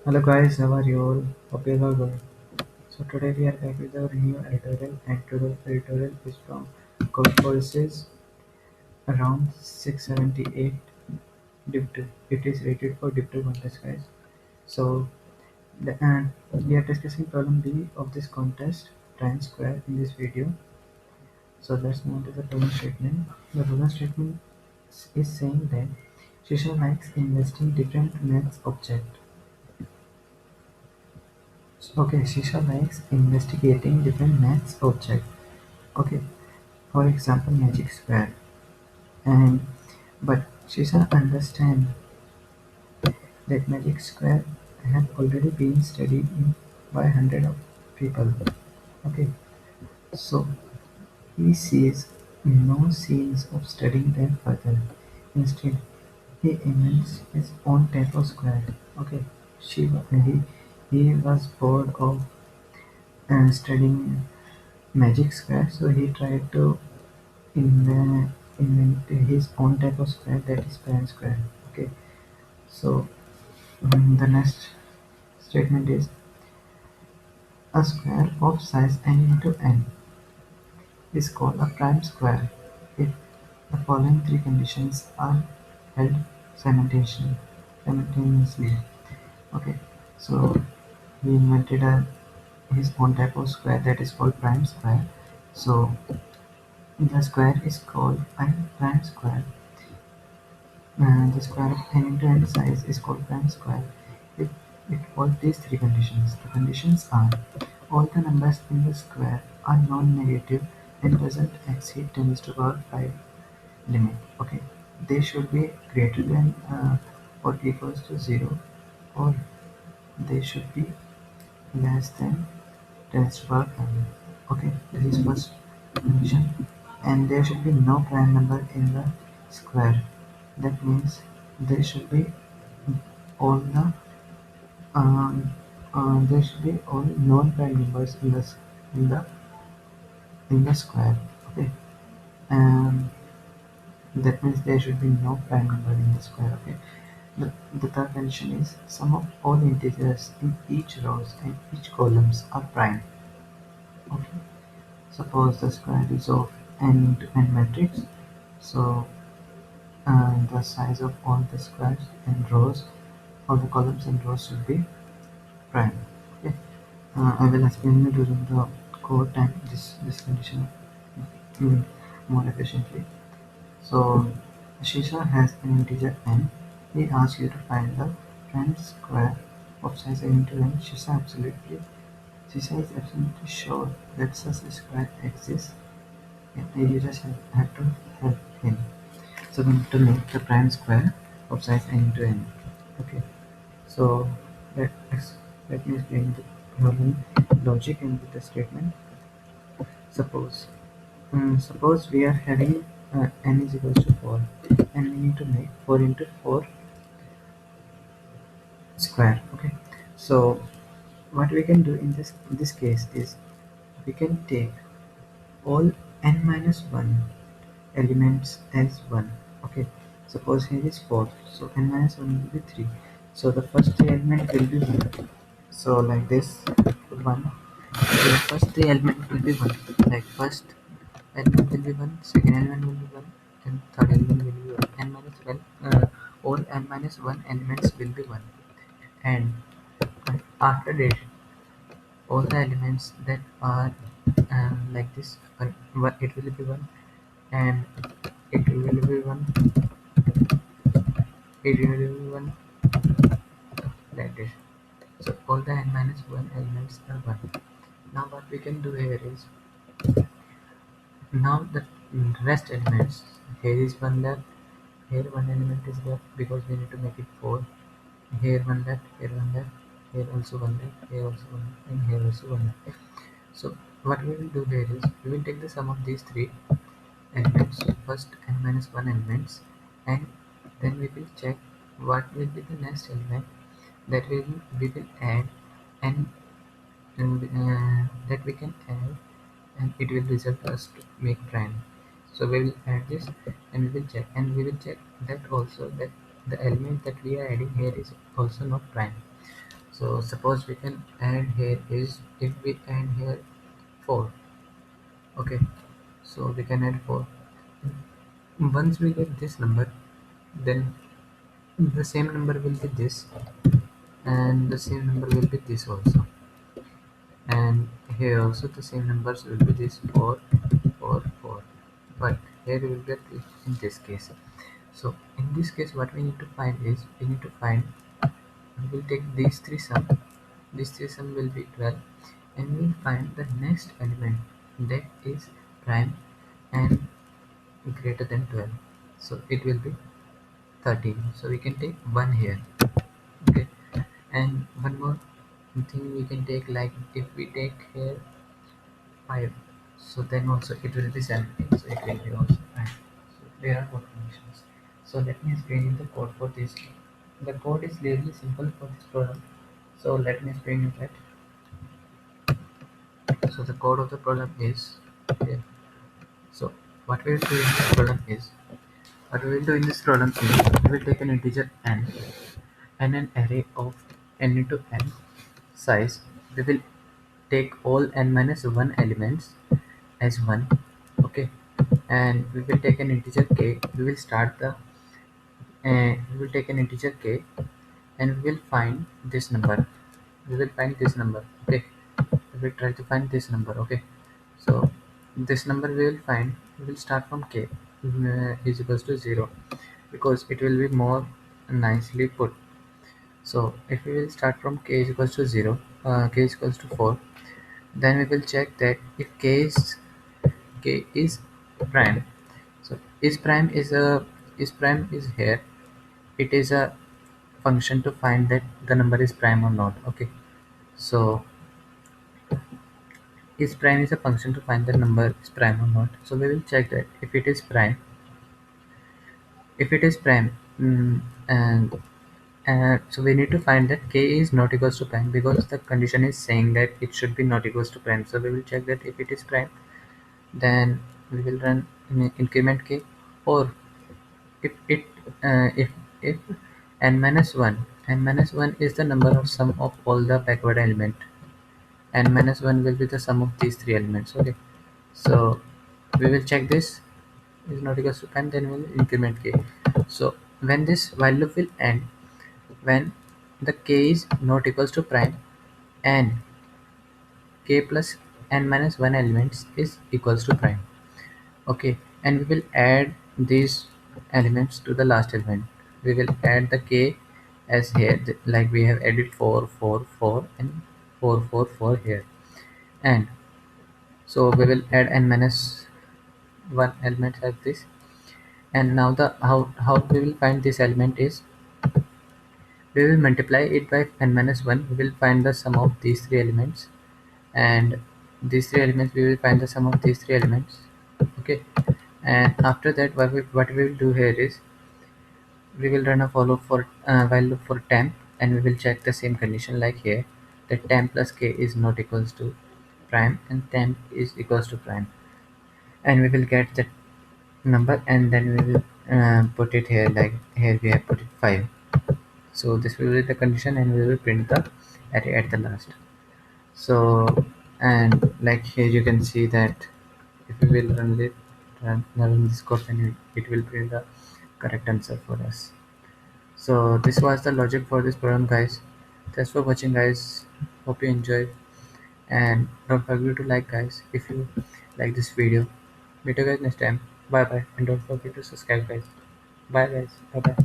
Hello guys, how are you all? Hope you all good. So today we are back with our new editorial and today's editorial is from Codeforces around 678 dipt. It is rated for dipt contest guys. So and we are discussing problem B of this contest, prime square in this video. So let's move to the problem statement. The problem statement is saying that Shisha likes investing different maths object. Okay, Shisha likes investigating different maths object. Okay, for example, magic square. And but Shisha understand that magic square have already been studied by hundred of people. Okay, so he sees no scenes of studying them further. Instead, he invents his own type of square. Okay, he was bored of studying magic square, so he tried to invent his own type of square, that is prime square. Okay, so the next statement is a square of size n into n is called a prime square if the following three conditions are held simultaneously. Okay, so he invented his own type of square that is called prime square. So the square is called prime square. The square of n into n size is called prime square if it follows these three conditions. The conditions are: all the numbers in the square are non-negative and doesn't exceed 10 to the power 5 limit. Okay, they should be greater than or equals to 0, or they should be less than 10 to the power 5. Okay, this is first condition. And there should be no prime number in the square. That means there should be all um, there should be all non-prime numbers in the in the square. Okay, and that means there should be no prime number in the square. Okay, the third condition is sum of all integers in each rows and each columns are prime. Okay, suppose the square is of n into n matrix, so the size of all the squares and rows, all the columns and rows should be prime. Okay, I will explain you during the code time this condition mm, more efficiently. So Shisha has an integer n. He asks you to find the prime square of size n into n. Shisha is absolutely sure that such a square exists, and you just have to help him. So we need to make the prime square of size n into n. Okay. So let us let me explain the problem logic and with the statement. Suppose we are having n is equals to 4, and we need to make 4 into 4 square. Okay, so what we can do in this case is we can take all n minus 1 elements as 1. Okay, suppose here is 4, so n minus 1 will be 3, so the first three element will be 1. So like this, 1. So the first three element will be 1. Like first element will be 1, second element will be 1, and third element will be 1. N minus 1, all n minus 1 elements will be 1. And after that, all the elements that are like this, it will be 1, and it will be 1, it will be 1, like this. So all the n minus 1 elements are 1. Now what we can do here is, now the rest elements, here is 1 left, here one element is left because we need to make it 4. Here one left, here one left, here also one left, here also one left, and here also one left. So what we will do here is we will take the sum of these three elements, first n minus 1 elements, and then we will check what will be the next element that we will add, and that we can add, and it will result us to make prime. So we will add this and we will check, and we will check that also that the element that we are adding here is also not prime. So suppose we can add here is, if we add here 4. Okay, so we can add 4. Once we get this number, then the same number will be this, and the same number will be this also, and here also the same numbers will be this 4, 4, 4. But here we will get it in this case. So in this case, what we need to find is, we will take these three sum. These three sum will be 12, and we will find the next element that is prime and greater than 12. So it will be 13. So we can take 1 here. Okay, and one more thing we can take, like if we take here 5, so then also it will be 17, so it will be also 5. So there are four conditions. So let me explain you the code for this. The code is really simple for this problem, so let me explain you that. So the code of the problem is here. So what we will do in this problem is, we will take an integer n and an array of n into n size. We will take all n minus 1 elements as 1. Okay, and we will take an integer k. We will take an integer k, and we will find this number. Okay, we will try to find this number. Okay, so this number we will find. We will start from k is equals to 0, because it will be more nicely put. So if we will start from k is equals to 0, k is equals to 4, then we will check that if k is prime. So is prime is here. It is a function to find that the number is prime or not. Okay, so is prime is a function to find the number is prime or not. So we will check that if it is prime. If it is prime, and so we need to find that k is not equals to prime, because the condition is saying that it should be not equals to prime. So we will check that if it is prime, then we will run increment k, or if it if n minus 1 is the number of sum of all the backward element, n minus 1 will be the sum of these three elements. Okay, so we will check this is not equals to prime, then we will increment k. So when this while loop will end, when the k is not equals to prime and k plus n minus 1 elements is equals to prime. Okay, and we will add these elements to the last element. We will add the k as here, like we have added 4, 4, 4, and 4, 4, 4 here. And so we will add n minus 1 element like this. And now the how we will find this element is, we will multiply it by n minus 1. We will find the sum of these three elements, and these three elements we will find the sum of these three elements. Okay, and after that what we will do here is, we will run a follow for while loop for temp, and we will check the same condition like here, that temp plus k is not equals to prime and temp is equals to prime, and we will get that number, and then we will put it here, like here we have put it 5. So this will be the condition, and we will print the array at the last. So, and like here you can see that if we will run this code, then it will print the correct answer for us. So this was the logic for this program, guys. Thanks for watching, guys. Hope you enjoyed, and don't forget to like, guys, if you like this video. Meet you guys next time. Bye bye, and don't forget to subscribe, guys. Bye guys. Bye bye.